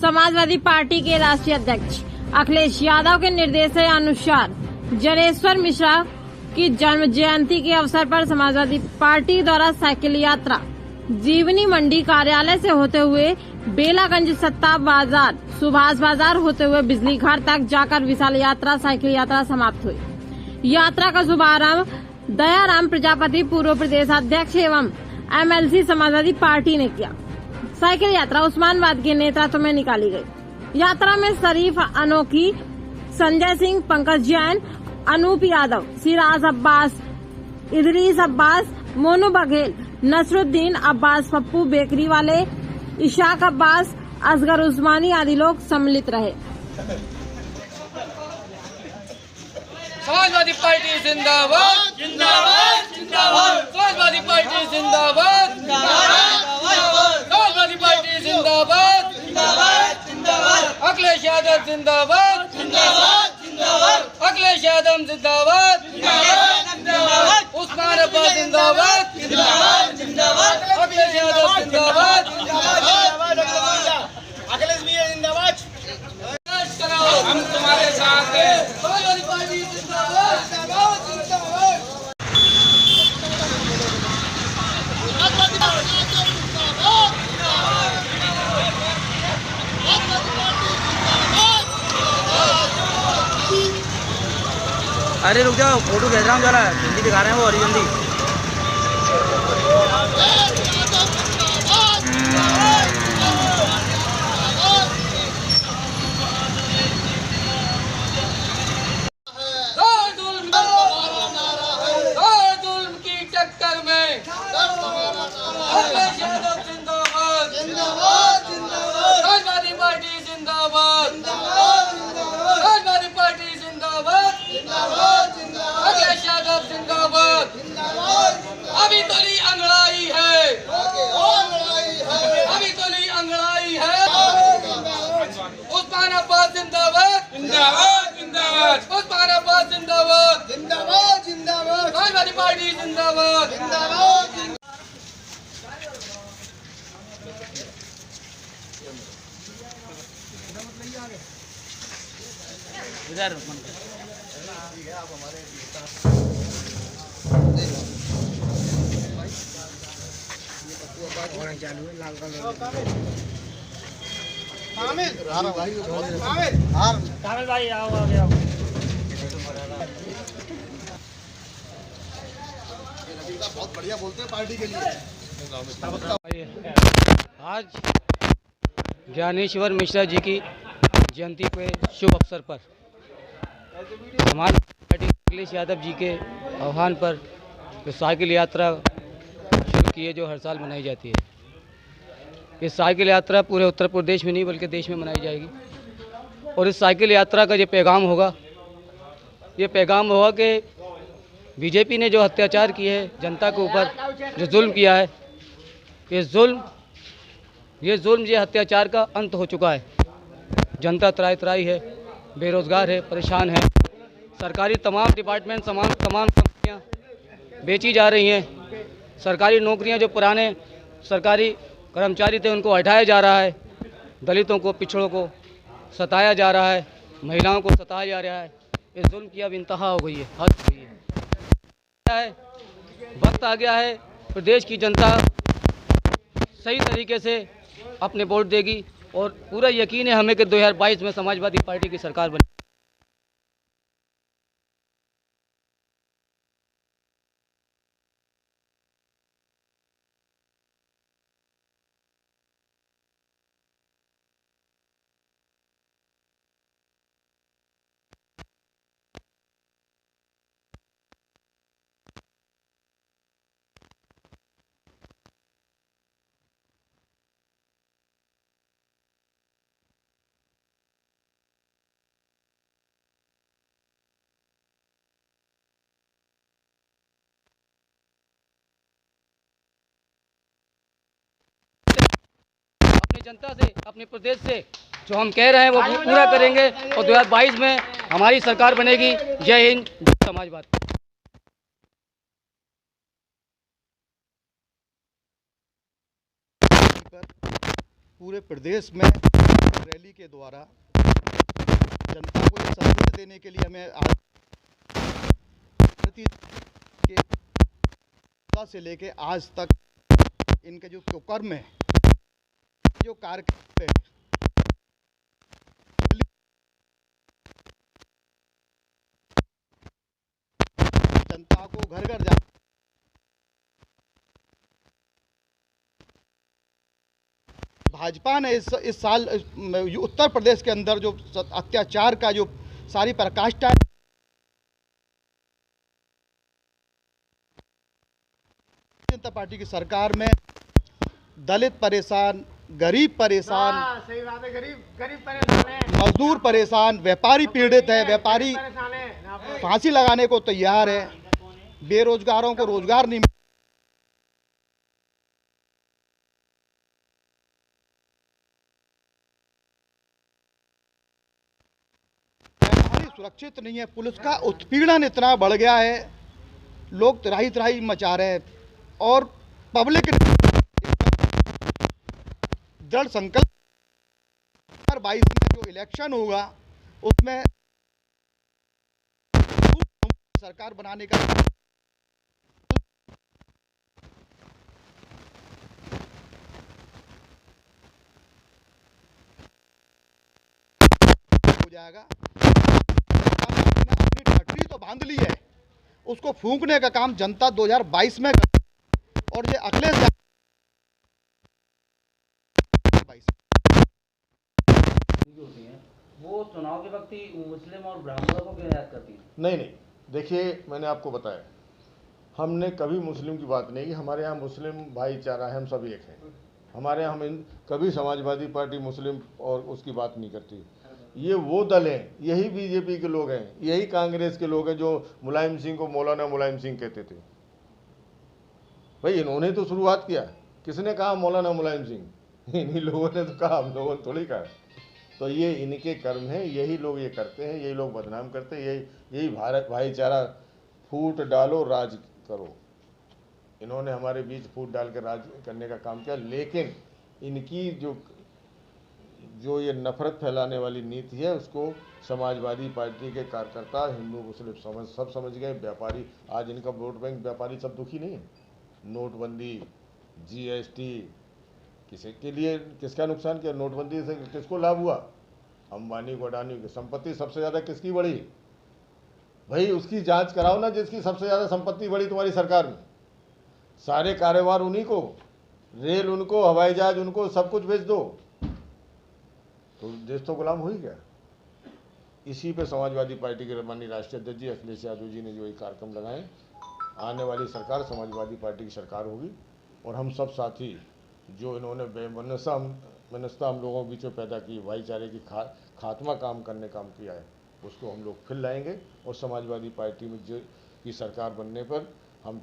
Samajwadi party के राष्ट्रीय अध्यक्ष अखिलेश यादव के निर्देशानुसार जनेश्वर मिश्रा की जन्म जयंती के अवसर पर समाजवादी पार्टी द्वारा साइकिल यात्रा जीवनी मंडी कार्यालय से होते हुए बेलागंज सत्ता बाजार सुभाष बाजार होते हुए बिजली घर तक जाकर विशाल यात्रा साइकिल यात्रा समाप्त हुई। यात्रा का शुभारंभ दयाराम प्रजापति पूर्व प्रदेश अध्यक्ष एवं MLC समाजवादी पार्टी ने किया। साइकिल यात्रा उस्मानाबाद के नेतृत्व में निकाली गई। यात्रा में शरीफ अनोखी, संजय सिंह, पंकज जैन, अनूप यादव, सिराज अब्बास, इदरीस अब्बास, मोनू बघेल, नसरुद्दीन अब्बास, पप्पू बेकरी वाले, इशाक अब्बास, असगर उस्मानी आदि लोग सम्मिलित रहे। समाजवादी पार्टी जिंदाबाद जिंदाबाद जिंदाबाद। समाजवादी पार्टी जिंदाबाद जिंदाबाद। समाजवादी पार्टी जिंदाबाद जिंदाबाद जिंदाबाद। अखिलेश यादव जिंदाबाद जिंदाबाद जिंदाबाद। अखिलेश यादव जिंदाबाद जिंदाबाद जिंदाबाद। उस्मानाबाद जिंदाबाद जिंदाबाद जिंदाबाद। अखिलेश यादव जिंदाबाद जिंदाबाद। अखिलेश भैया जिंदाबाद। हम तुम्हारे साथ हैं। समाजवादी पार्टी जिंदाबाद जिंदाबाद जिंदाबाद। अरे रुक जाओ, फोटो भेज रहा हूँ जरा, हिंदी दिखा रहे हैं वो, और जल्दी। जुल्म की टक्कर में अखिलेश यादव जिंदाबाद जिंदाबाद जिंदाबाद। समाजवादी पार्टी जिंदाबाद जिंदाबाद जिंदाबाद। समाजवादी पार्टी जिंदाबाद जिंदाबाद जिंदाबाद। अखिलेश यादव जिंदाबाद जिंदाबाद। अभी तो नहीं अंगड़ाई है, अभी तो नहीं अंगड़ाई है। उस्मानाबाद जिंदाबाद जिंदाबाद जिंदाबाद। उस्मानाबाद जिंदाबाद जिंदाबाद जिंदाबाद। समाजवादी पार्टी जिंदाबाद जिंदाबाद। इधर चालू है, लाल कामिल भाई आओ आगे आओ। बहुत बढ़िया बोलते हैं पार्टी के लिए। आज ज्ञानेश्वर मिश्रा जी की जयंती के शुभ अवसर पर हमारी पार्टी अखिलेश यादव जी के आह्वान पर जो साइकिल यात्रा शुरू की है, जो हर साल मनाई जाती है। ये साइकिल यात्रा पूरे उत्तर प्रदेश में नहीं बल्कि देश में मनाई जाएगी। और इस साइकिल यात्रा का ये पैगाम होगा कि बीजेपी ने जो अत्याचार किए है जनता के ऊपर, जो जुल्म किया है, ये जुल्म ये अत्याचार का अंत हो चुका है। जनता त्राही है, बेरोजगार है, परेशान है। सरकारी तमाम डिपार्टमेंट, तमाम कंपनियां बेची जा रही हैं। सरकारी नौकरियां, जो पुराने सरकारी कर्मचारी थे, उनको हटाया जा रहा है। दलितों को, पिछड़ों को सताया जा रहा है, महिलाओं को सताया जा रहा है। इस जुल्म की अब इंतहा हो गई है, हद हो गई है। वक्त आ गया है, प्रदेश की जनता सही तरीके से अपने वोट देगी और पूरा यकीन है हमें कि 2022 में समाजवादी पार्टी की सरकार बनेगी। जनता से, अपने प्रदेश से जो हम कह रहे हैं वो पूरा करेंगे और 2022 में हमारी सरकार बनेगी। जय हिंद, जय समाजवाद। पूरे प्रदेश में रैली के द्वारा जनता को ये संदेश देने के लिए हमें भारतीय के से लेके आज तक इनके जो कर्म है, जो कार्यक्रम है, जनता को घर घर जा भाजपा ने इस साल उत्तर प्रदेश के अंदर जो अत्याचार का जो सारी पराकाष्ठा है, जनता पार्टी की सरकार में दलित परेशान, गरीब परेशान, सही बात है, गरीब परेशान है, मजदूर परेशान, व्यापारी पीड़ित है, व्यापारी फांसी लगाने को तैयार है, बेरोजगारों को रोजगार नहीं सुरक्षित नहीं है। पुलिस का उत्पीड़न इतना बढ़ गया है, लोग त्राही त्राही मचा रहे हैं और पब्लिक दृढ़ संकल्प 2022 में जो इलेक्शन होगा उसमें सरकार बनाने का हो जाएगा। अपनी ठट्ठी तो बांध ली है, उसको फूंकने का काम जनता 2022 में और ये अखिलेश होती हैं वो चुनाव के वक्त ही मुस्लिम और ब्राह्मणों को क्यों याद करती हैं? नहीं, देखिए मैंने आपको बताया, हमने कभी मुस्लिम की बात नहीं की। हमारे यहाँ मुस्लिम भाईचारा है, हम सब एक हैं। हमारे यहाँ हम कभी समाजवादी पार्टी मुस्लिम और उसकी बात नहीं करती। ये वो दल हैं, यही बीजेपी के लोग हैं, यही कांग्रेस के लोग हैं जो मुलायम सिंह को मौलाना मुलायम सिंह कहते थे। भाई इन्होंने तो शुरुआत किया, किसने कहा मौलाना मुलायम सिंह? इन्हीं लोगों ने तो कहा, हम लोगों ने थोड़ी कहा। तो ये इनके कर्म हैं, यही लोग ये करते हैं, यही लोग बदनाम करते हैं, यही भारत भाईचारा फूट डालो राज करो। इन्होंने हमारे बीच फूट डाल के राज करने का काम किया, लेकिन इनकी जो ये नफरत फैलाने वाली नीति है उसको समाजवादी पार्टी के कार्यकर्ता, हिंदू मुस्लिम सब समझ गए। व्यापारी, आज इनका वोट बैंक व्यापारी सब दुखी नहीं है। नोटबंदी, जीएसटी, किसी के लिए किसका नुकसान किया? नोटबंदी से किसको लाभ हुआ? अंबानी को, अडानी की संपत्ति सबसे ज़्यादा किसकी बढ़ी? भाई उसकी जांच कराओ ना, जिसकी सबसे ज़्यादा संपत्ति बढ़ी तुम्हारी सरकार में। सारे कारोबार उन्हीं को, रेल उनको, हवाई जहाज उनको, सब कुछ बेच दो तो देश तो गुलाम हो ही गया। इसी पे समाजवादी पार्टी के माननीय राष्ट्रीय अध्यक्ष जी अखिलेश यादव जी ने जो ये कार्यक्रम लगाए, आने वाली सरकार समाजवादी पार्टी की सरकार होगी और हम सब साथी जो इन्होंने बेमनसा हम लोगों के बीच में पैदा की, भाईचारे की खात्मा काम करने काम किया है, उसको हम लोग फिर लाएंगे। और समाजवादी पार्टी में जो की सरकार बनने पर हम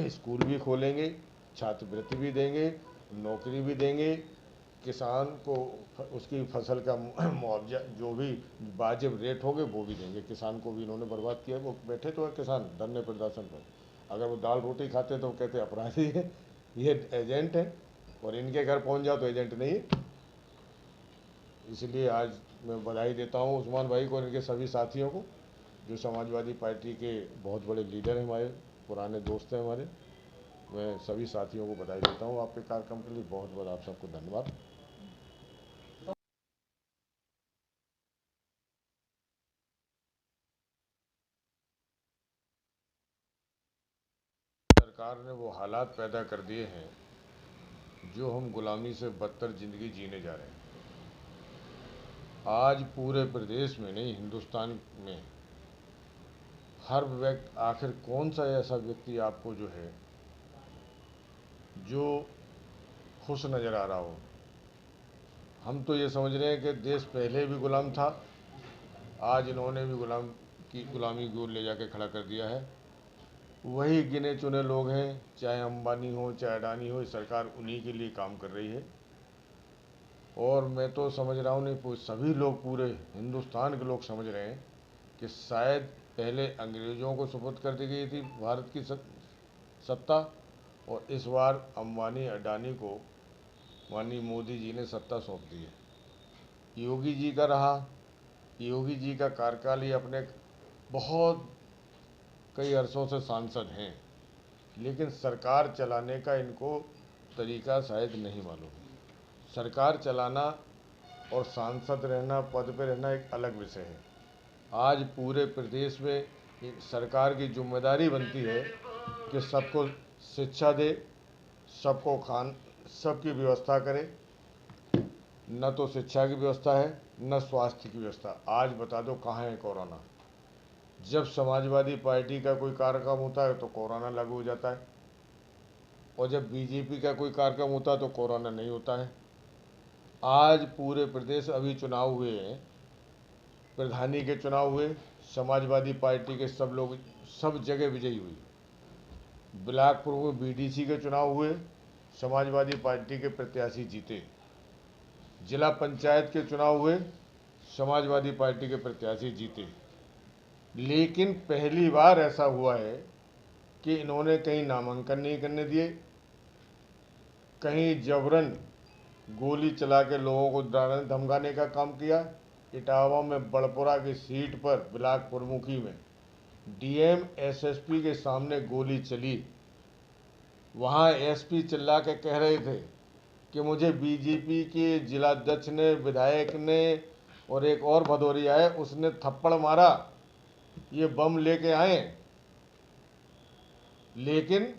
स्कूल भी खोलेंगे, छात्रवृत्ति भी देंगे, नौकरी भी देंगे, किसान को उसकी फसल का मुआवजा जो भी वाजिब रेट होंगे वो भी देंगे। किसान को भी इन्होंने बर्बाद किया, वो बैठे तो है किसान धरने प्रदर्शन पर, अगर वो दाल रोटी खाते तो कहते अपराधी है, ये एजेंट है, और इनके घर पहुंच जाओ तो एजेंट नहीं है। इसलिए आज मैं बधाई देता हूं उस्मान भाई को और इनके सभी साथियों को, जो समाजवादी पार्टी के बहुत बड़े लीडर हैं, हमारे पुराने दोस्त हैं हमारे। मैं सभी साथियों को बधाई देता हूं आपके कार्यक्रम के लिए। बहुत बहुत आप सबको धन्यवाद। सरकार ने वो हालात पैदा कर दिए हैं जो हम गुलामी से बदतर जिंदगी जीने जा रहे हैं। आज पूरे प्रदेश में नहीं, हिंदुस्तान में हर व्यक्ति, आखिर कौन सा ऐसा व्यक्ति आपको जो है जो खुश नज़र आ रहा हो? हम तो ये समझ रहे हैं कि देश पहले भी गुलाम था, आज इन्होंने भी गुलामी की ओर ले जाके खड़ा कर दिया है। वही गिने चुने लोग हैं, चाहे अंबानी हो चाहे अडानी हो, सरकार उन्हीं के लिए काम कर रही है। और मैं तो समझ रहा हूँ, नहीं सभी लोग, पूरे हिंदुस्तान के लोग समझ रहे हैं कि शायद पहले अंग्रेज़ों को सुपुर्द कर दी गई थी भारत की सत्ता, और इस बार अंबानी अडानी को माननीय मोदी जी ने सत्ता सौंप दी है। योगी जी का रहा। योगी जी का कार्यकाल ही अपने बहुत कई अरसों से सांसद हैं, लेकिन सरकार चलाने का इनको तरीका शायद नहीं मालूम। सरकार चलाना और सांसद रहना, पद पे रहना एक अलग विषय है। आज पूरे प्रदेश में सरकार की जिम्मेदारी बनती है कि सबको शिक्षा दे, सबकी व्यवस्था करे। न तो शिक्षा की व्यवस्था है, न स्वास्थ्य की व्यवस्था। आज बता दो कहाँ है कोरोना? जब समाजवादी पार्टी का कोई कार्यक्रम होता है तो कोरोना लागू हो जाता है, और जब बीजेपी का कोई कार्यक्रम होता है तो कोरोना नहीं होता है। आज पूरे प्रदेश, अभी चुनाव हुए हैं, प्रधानी के चुनाव हुए, समाजवादी पार्टी के सब लोग सब जगह विजयी हुई। बिलासपुर में बीडीसी के चुनाव हुए, समाजवादी पार्टी के प्रत्याशी जीते। जिला पंचायत के चुनाव हुए, समाजवादी पार्टी के प्रत्याशी जीते। लेकिन पहली बार ऐसा हुआ है कि इन्होंने कहीं नामांकन नहीं करने दिए, कहीं जबरन गोली चला के लोगों को डराने धमकाने का काम किया। इटावा में बड़पुरा की सीट पर बिलासपुर मुखी में डीएम एसएसपी के सामने गोली चली। वहाँ एसपी चिल्ला के कह रहे थे कि मुझे बीजेपी के जिलाध्यक्ष ने, विधायक ने और एक और भदौरिया है उसने थप्पड़ मारा, ये बम लेके आए। लेकिन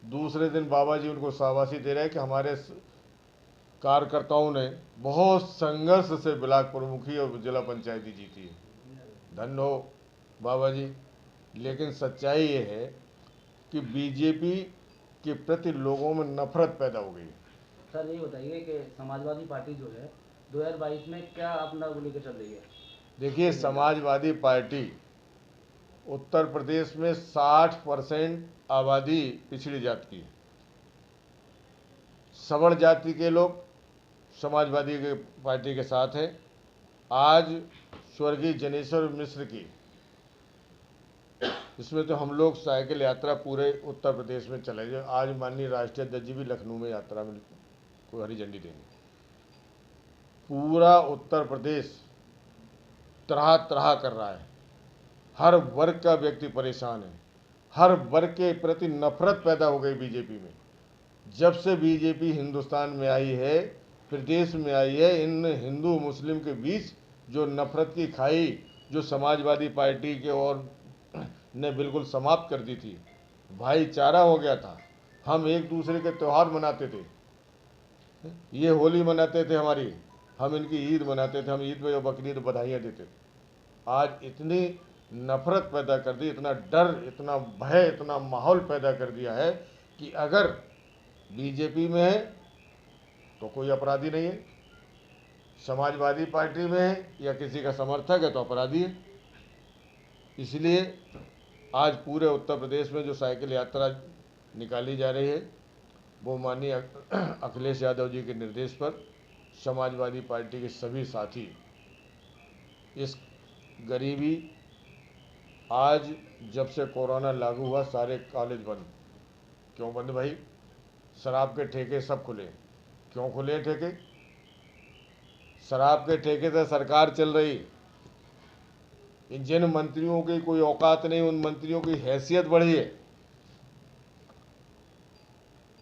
दूसरे दिन बाबा जी उनको शाबाशी दे रहे कि हमारे कार्यकर्ताओं ने बहुत संघर्ष से बिलासपुर मुखी और जिला पंचायती जीती है। धन्य हो बाबा जी। लेकिन सच्चाई ये है कि बीजेपी के प्रति लोगों में नफरत पैदा हो गई। सर ये बताइए कि समाजवादी पार्टी जो है 2022 में क्या अपना वो लेकर चल रही है? देखिए, समाजवादी पार्टी उत्तर प्रदेश में 60% आबादी पिछड़ी जाति की है। सवर्ण जाति के लोग समाजवादी के पार्टी के साथ हैं। आज स्वर्गीय जनेश्वर मिश्र की, इसमें तो हम लोग साइकिल यात्रा पूरे उत्तर प्रदेश में चलेंगे। आज माननीय राष्ट्रीय अध्यक्ष जी भी लखनऊ में यात्रा में को हरी झंडी देंगे। पूरा उत्तर प्रदेश तरह तरह कर रहा है। हर वर्ग का व्यक्ति परेशान है। हर वर्ग के प्रति नफरत पैदा हो गई बीजेपी में। जब से बीजेपी हिंदुस्तान में आई है, प्रदेश में आई है, इन हिंदू मुस्लिम के बीच जो नफरत की खाई जो समाजवादी पार्टी के और ने बिल्कुल समाप्त कर दी थी, भाईचारा हो गया था। हम एक दूसरे के त्यौहार मनाते थे, ये होली मनाते थे हमारी, हम इनकी ईद मनाते थे, हम ईद में बकरीद बधाइयाँ देते थे। आज इतनी नफरत पैदा कर दी, इतना डर, इतना भय, इतना माहौल पैदा कर दिया है कि अगर बीजेपी में है तो कोई अपराधी नहीं है, समाजवादी पार्टी में है या किसी का समर्थक है तो अपराधी है। इसलिए आज पूरे उत्तर प्रदेश में जो साइकिल यात्रा निकाली जा रही है वो माननीय अखिलेश यादव जी के निर्देश पर समाजवादी पार्टी के सभी साथी इस गरीबी, आज जब से कोरोना लागू हुआ सारे कॉलेज बंद। क्यों बंद भाई? शराब के ठेके सब खुले। क्यों खुले ठेके? शराब के ठेके से सरकार चल रही। जिन मंत्रियों की कोई औकात नहीं, उन मंत्रियों की हैसियत बढ़ी है।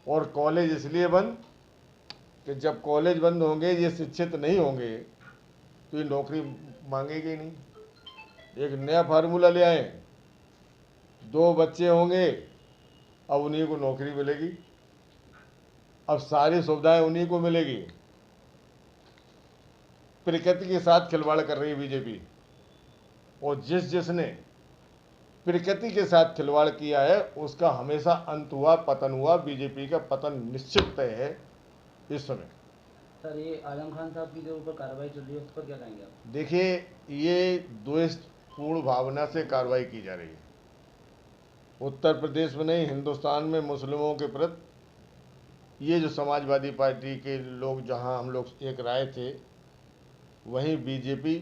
और कॉलेज इसलिए बंद कि जब कॉलेज बंद होंगे, ये शिक्षित नहीं होंगे तो ये नौकरी मांगेंगे ही नहीं। एक नया फार्मूला ले आए, 2 बच्चे होंगे, अब उन्हीं को नौकरी मिलेगी, अब सारी सुविधाएं उन्हीं को मिलेगी। प्रकृति के साथ खिलवाड़ कर रही है बीजेपी, और जिसने प्रकृति के साथ खिलवाड़ किया है उसका हमेशा अंत हुआ, पतन हुआ। बीजेपी का पतन निश्चित तय है इस समय। सर ये आजम खान साहब की जो ऊपर कार्रवाई चल रही है उस पर क्या कहेंगे आप? देखिए, ये द्वेषपूर्ण भावना से कार्रवाई की जा रही है। उत्तर प्रदेश में नहीं, हिंदुस्तान में मुस्लिमों के प्रति ये जो समाजवादी पार्टी के लोग, जहां हम लोग एक राय थे, वहीं बीजेपी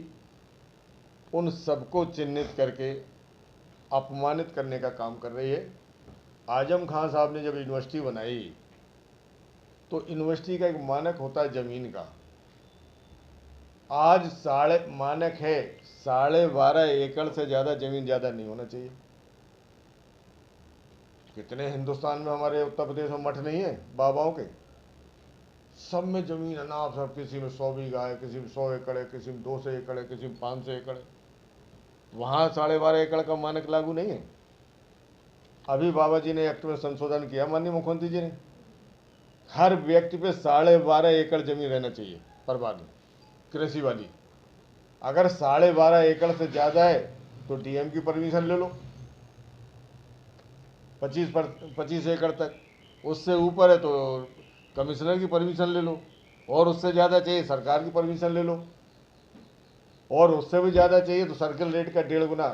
उन सबको चिन्हित करके अपमानित करने का काम कर रही है। आजम खान साहब ने जब यूनिवर्सिटी बनाई तो यूनिवर्सिटी का एक मानक होता है ज़मीन का। आज मानक है 12.5 एकड़ से ज़्यादा ज़मीन ज़्यादा नहीं होना चाहिए। कितने हिंदुस्तान में, हमारे उत्तर प्रदेश में मठ नहीं है बाबाओं के, सब में ज़मीन अनाप सब, किसी में 100 बीघा है, किसी में 100 एकड़ है, किसी में 200 एकड़ है, किसी में 500 एकड़ है। वहाँ 12.5 एकड़ का मानक लागू नहीं है। अभी बाबा जी ने एक्ट में संशोधन किया, माननीय मुख्यमंत्री जी ने, हर व्यक्ति पे 12.5 एकड़ जमीन रहना चाहिए पर बार कृषि वाली। अगर 12.5 एकड़ से ज़्यादा है तो डीएम की परमिशन ले लो 25 एकड़ तक, उससे ऊपर है तो कमिश्नर की परमिशन ले लो, और उससे ज़्यादा चाहिए सरकार की परमिशन ले लो, और उससे भी ज़्यादा चाहिए तो सर्किल रेट का 1.5 गुना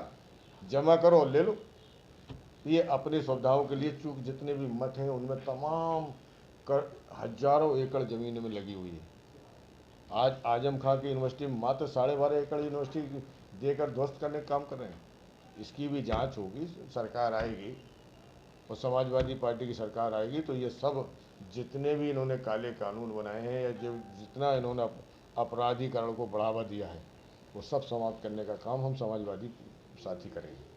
जमा करो और ले लो। ये अपनी सुविधाओं के लिए, चूँकि जितने भी मठ हैं उनमें तमाम हजारों एकड़ ज़मीन में लगी हुई है। आज आजम खां की यूनिवर्सिटी में मात्र 12.5 एकड़ यूनिवर्सिटी देकर ध्वस्त करने का काम कर रहे हैं। इसकी भी जांच होगी, सरकार आएगी और समाजवादी पार्टी की सरकार आएगी तो ये सब जितने भी इन्होंने काले कानून बनाए हैं या जो जितना इन्होंने अपराधीकरण को बढ़ावा दिया है वो सब समाप्त करने का काम हम समाजवादी साथी करेंगे।